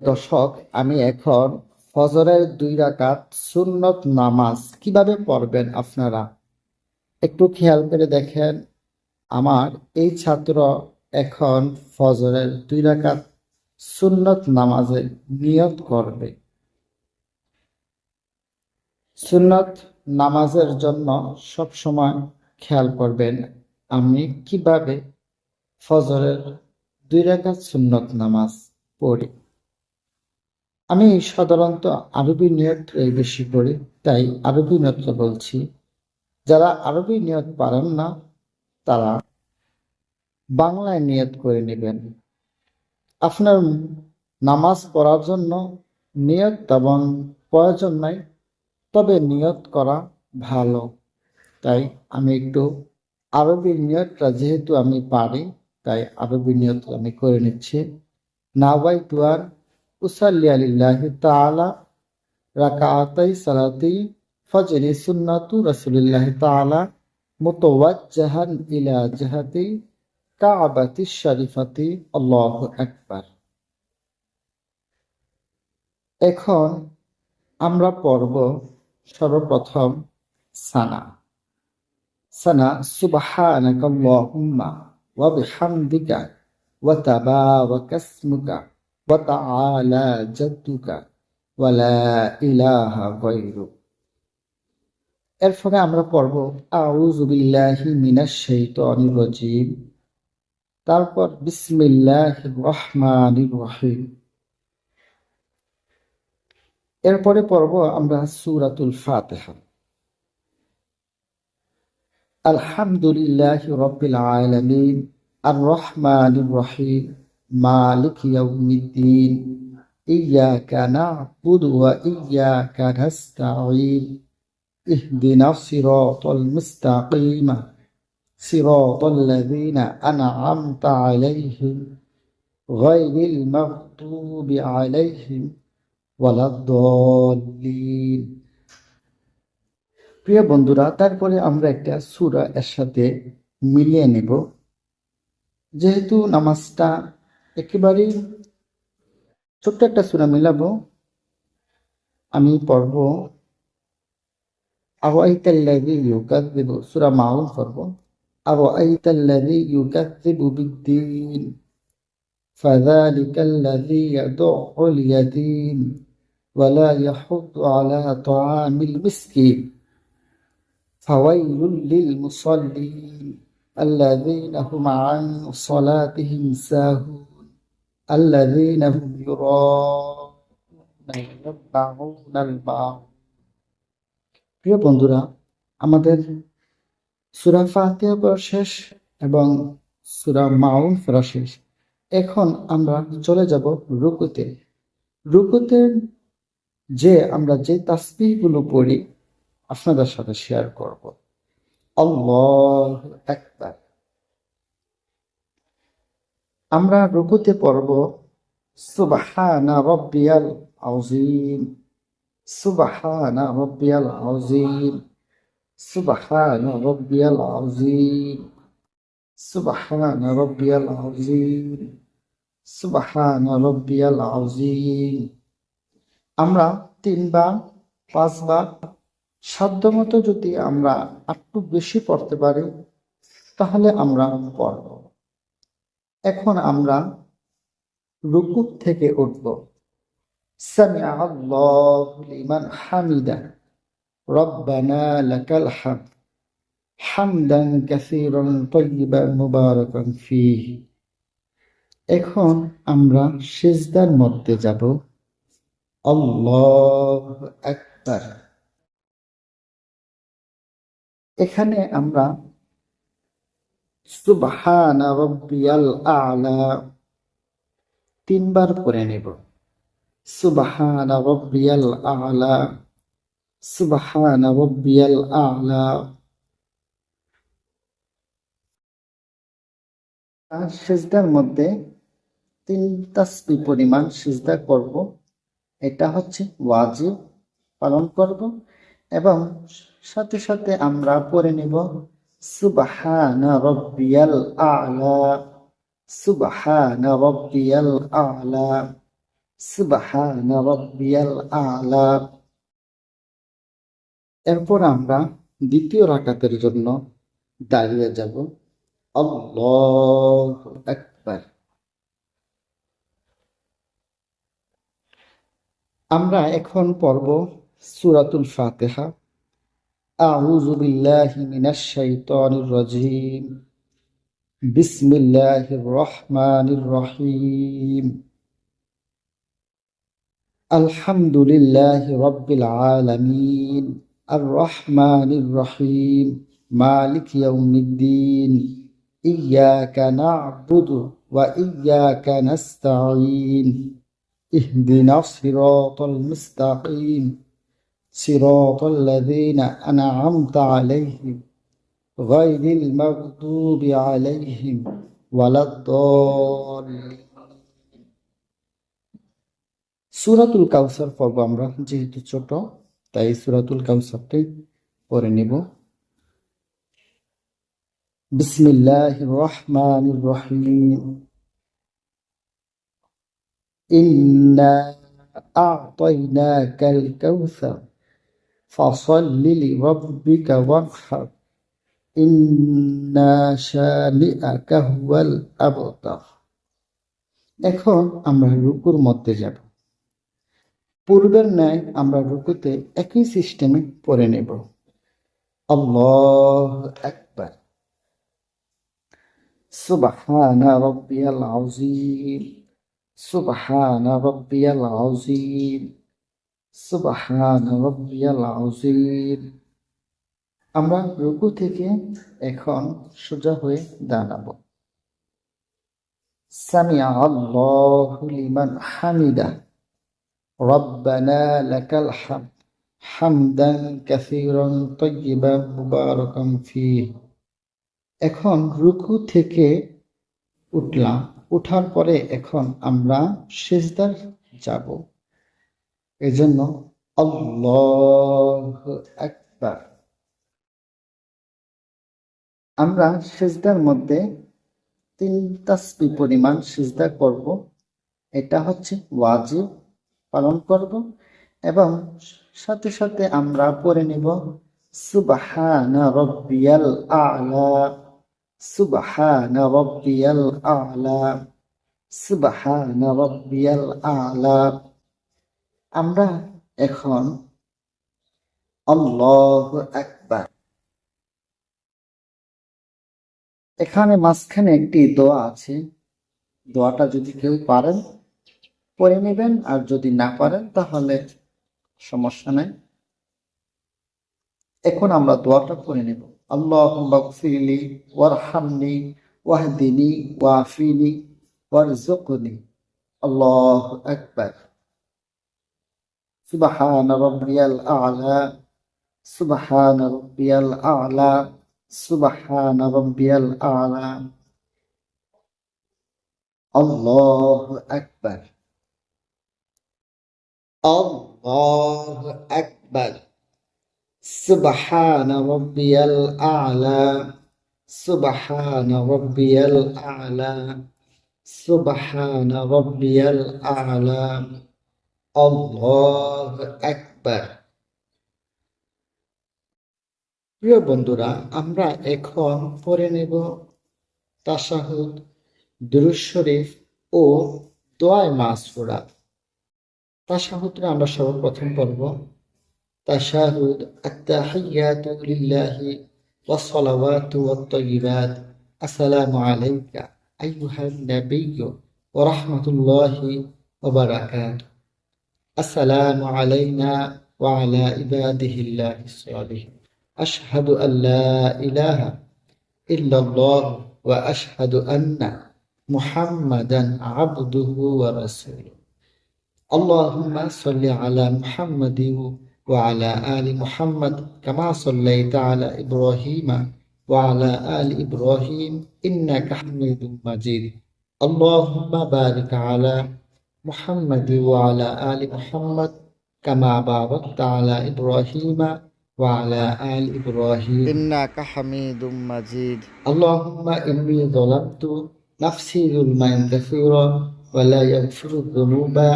দর্শক, আমি এখন ফজরের 2 রাকাত সুন্নত নামাজ কিভাবে পড়বেন আপনারা একটু খেয়াল করে দেখেন। আমার এই ছাত্র এখন ফজরের 2 রাকাত সুন্নত নামাজের নিয়ত করবে। সুন্নত নামাজের জন্য সব সময় খেয়াল করবেন আমি কিভাবে ফজরের 2 রাকাত সুন্নত নামাজ পড়ি। আমি সাধারণত আরবি নিয়ত বেশি করি, তাই আরবি নিয়ত বলছি। যারা আরবি নিয়ত পারেন না তারা বাংলায় নিয়ত করে নেবেন। আপনার নামাজ পড়ার জন্য নিয়ত তেমন প্রয়োজন নাই, তবে নিয়ত করা ভালো। তাই আমি একটু আরবি নিয়তটা যেহেতু আমি পারি, তাই আরবি নিয়ত আমি করে নিচ্ছি। নাওয়াইতু আন উসাল্লিয়া লিল্লাহি তাআলা রাকাআতাই সালাতি ফজরি সুন্নাতু রাসূলিল্লাহি তাআলা মুতাওয়াজ্জাহান ইলা জিহাতি কাবাতি শরীফাতি। আল্লাহু আকবার। এখন আমরা পড়ব সর্বপ্রথম সানা। সানা সুবহানাকাল্লাহুম্মা ওয়া বিহামদিকা ওয়া তাবারাকা ইসমুকা ওয়া তাআলা জাদ্দুকা ওয়া লা ইলাহা গায়রুক। এর ফলে আমরা পড়ব আউযু বিল্লাহি মিনাশ শাইতানির রাজীম, তারপর বিসমিল্লাহির রহমানির রহিম। এরপরে পড়ব আমরা সূরাতুল ফাতিহা। আলহামদুলিল্লাহি রাব্বিল আলামিন আর রহমানির রহিম মালিকি ইয়াউমিদ্দিন ইয়্যাকা না'বুদু ওয়া ইয়্যাকা নাস্তাঈন ইহদিনাস সিরাতাল মুস্তাকিম সিরাতাল লাযীনা আন'আমতা আলাইহিম গায়রিল মাগদুবি আলাইহিম ওয়ালাদ-দাল্লিন। প্রিয় বন্ধুরা, তারপরে আমরা একটা সূরা এর সাথে মিলিয়ে নেব। যেহেতু নামাজটা একেবারেই ছোট্ট একটা সূরা মিলাবো, আমি পড়ব আরাআইতাল্লাযী ইউকাযযিবু, সূরা মাউন পড়ব। আরাআইতাল্লাযী ইউকাযযিবু বিদ্দীন ফাযালিকাল্লাযী ইয়াদউল ইয়াতীম ওয়া লা ইয়াহুদ্দু আলা তাআমিল মিসকিন ফাওয়াইলুল লিল মুসাল্লিন আল্লাযীনা হুম আন সালাতিহিম সাহুন আল্লাযীনা হুম ইউরাউনা ইয়াত্তাউনাল মাউন। প্রিয় বন্ধুরা, আমাদের সূরা ফাতিহা পড়া শেষ এবং সূরা মাউন পড়া শেষ। এখন আমরা চলে যাব রুকুতে। রুকুতে আমরা যে তাসবিহগুলো পড়ি আপনাদের সাথে শেয়ার করব। আল্লাহু আকবার। আমরা রুকুতে পড়ব সুবহানা রাব্বিয়াল আযীম, সুবহানা রাব্বিয়াল আযীম, সুবহানা রাব্বিয়াল আযীম, সুবহানা রাব্বিয়াল আযীম, সুবহানা রাব্বিয়াল আযীম। আমরা 3 বার 5 বার সাধ্যমতো যদি আমরা একটু বেশি পড়তে পারি তাহলে আমরা পড়ব। এখন আমরা রুকু থেকে উঠব। সামিআ আল্লাহু লিমান হামিদা রব্বানা লাকাল হামদ হামদান কাসীরান তাইয়িবান মুবারাকান ফীহি। এখন আমরা সিজদার মধ্যে যাব। আল্লাহু আকবার। এখানে আমরা সুবহানা রাব্বিয়াল আ'লা 3 বার পড়ে নেব। সুবহানা রাব্বিয়াল আ'লা, সুবহানা রাব্বিয়াল আ'লা। আর সিজদার মধ্যে 3 তাসবিহ পরিমাণ সিজদা করব। এটা হচ্ছে ওয়াজিব, পালন করব এবং সাথে সাথে আমরা পড়ে নেব সুবহানা রাব্বিয়াল আ'লা, সুবহানা রাব্বিয়াল আ'লা, সুবহানা রাব্বিয়াল আ'লা। এরপর আমরা দ্বিতীয় রাকাতের জন্য দাঁড়িয়ে যাব। আল্লাহু আকবার। আমরা এখন পড়ব সূরাতুল ফাতিহা। আউযু বিল্লাহি মিনাশ শাইতানির রাজীম। বিসমিল্লাহির রহমানির রহিম। আলহামদুলিল্লাহি রাব্বিল আলামিন। আর রহমানির রহিম। মালিক ইয়াউমিদ্দিন। ইয়াকা না'বুদু ওয়া ইয়াকা নাস্তাঈন। ইহদিনাস সিরাতাল মুস্তাকিম। সিরাতাল লাযীনা আন'আমতা আলাইহিম গায়রিল মাগদুবি আলাইহিম ওয়ালাদ-দাল্লিন। সূরাতুল কাউসার পড়ব আমরা, যেহেতু ছোট তাই সূরাতুল কাউসারটাই পড়ে নিব। বিসমিল্লাহির রহমানির রহিম। ইন্না আ'তাইনাকাল কাউসার ফাসাল্লি লিরাব্বিকা ওয়ানহার। ইন্না শানিআকা হুয়াল আবতার। এখন আমরা রুকুর মধ্যে যাব। পূর্বের ন্যায় আমরা রুকুতে একই সিস্টেমে পড়ে নেব। আল্লাহু আকবার। সুবহানা রাব্বিয়াল আযীম। সুবহানা রাব্বিয়াল আযীম। সুবহানা রাব্বিয়াল আযীম। আমরা রুকু থেকে এখন সোজা হয়ে দাঁড়াবো। সামিআ আল্লাহু লিমান হামিদা। রব্বানা লাকাল হামদ হামদান কাসীরান তাইয়্যিবান মুবারাকান ফীহ। এখন রুকু থেকে উঠলাম, উঠার পরে এখন আমরা সিজদায় যাব। এজন্য আল্লাহু আকবার। আমরা সিজদার মধ্যে 3 তাসবিহ পরিমাণ সিজদা করব। এটা হচ্ছে ওয়াজিব, পালন করব এবং সাথে সাথে আমরা পড়ে নিব সুবহানা রাব্বিয়াল আ'লা। সুবহানা রাব্বিয়াল আ'লা। সুবহানা রাব্বিয়াল আ'লা। আমরা এখন আল্লাহু আকবার। এখানে মাঝখানে একটি দোয়া আছে, দোয়াটা যদি কেউ পারেন পড়ে নেবেন, আর যদি না পারেন তাহলে সমস্যা নাই। এখন আমরা দোয়াটা পড়ে নেব। আল্লাহুম্মা গফিরলি ওয়ারহামনি ওয়াহদিনি ওয়াফিনি ওয়ারযুকনি। আল্লাহু আকবার। সুবহানা রাব্বিয়াল আ'লা। সুবহানা রাব্বিয়াল আ'লা। সুবহানা রাব্বিয়াল আ'লা। আল্লাহু আকবার। আল্লাহু আকবার। সুবহানা রাব্বিয়াল আ'লা। সুবহানা রাব্বিয়াল আ'লা। সুবহানা রাব্বিয়াল আ'লা। আল্লাহু আকবার। প্রিয় বন্ধুরা, আমরা এখন পড়ে নেব তাশাহুদ, দুরূদ শরীফ ও দোয়ায়ে মাসুরা। তাশাহুদটা আমরা সর্বপ্রথম পড়ব। তাশাহুদ। আত-তাহিয়াতু লিল্লাহি ওয়াস সালাওয়াতু ওয়াত তাইয়্যিবাত। আসসালামু আলাইকা আইয়ুহান নাবিয়্যু ওয়া রাহমাতুল্লাহি ওয়া বারাকাতুহু। আসসালামু আলাইনা ওয়া আলা ইবাদিহিল্লাহিস সালিহিন। আশহাদু আল্লা ইলাহা ইল্লাল্লাহ ওয়া আশহাদু আন্না মুহাম্মাদান আবদুহু ওয়া রাসূলুহু। আল্লাহুম্মা সাল্লি আলা মুহাম্মাদিন ওয়া আলা আলি মুহাম্মাদ কামা সাল্লাইতা আলা ইব্রাহিমা ওয়া আলা আলি ইব্রাহিম ইন্নাকা হামিদুম মাজিদ। আল্লাহুম্মা বারিক আলা মুহাম্মাদ ওয়া আলা আলি মুহাম্মাদ কামা বারাকতা আলা ইব্রাহিমা ওয়া আলা আলি ইব্রাহিম ইন্নাকা হামিদুম মাজিদ। আল্লাহুম্মা ইন্নী যালামতু নাফসি যুলমান কাসীরা ওয়া লা ইয়াগফিরুয যুনুবা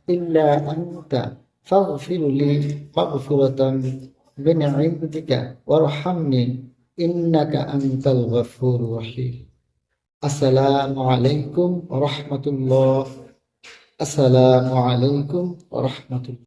إلا أنت فاغفر لي مغفرة من عندك وارحمني إنك أنت الغفور الرحيم. السلام عليكم ورحمة الله. السلام عليكم ورحمة الله.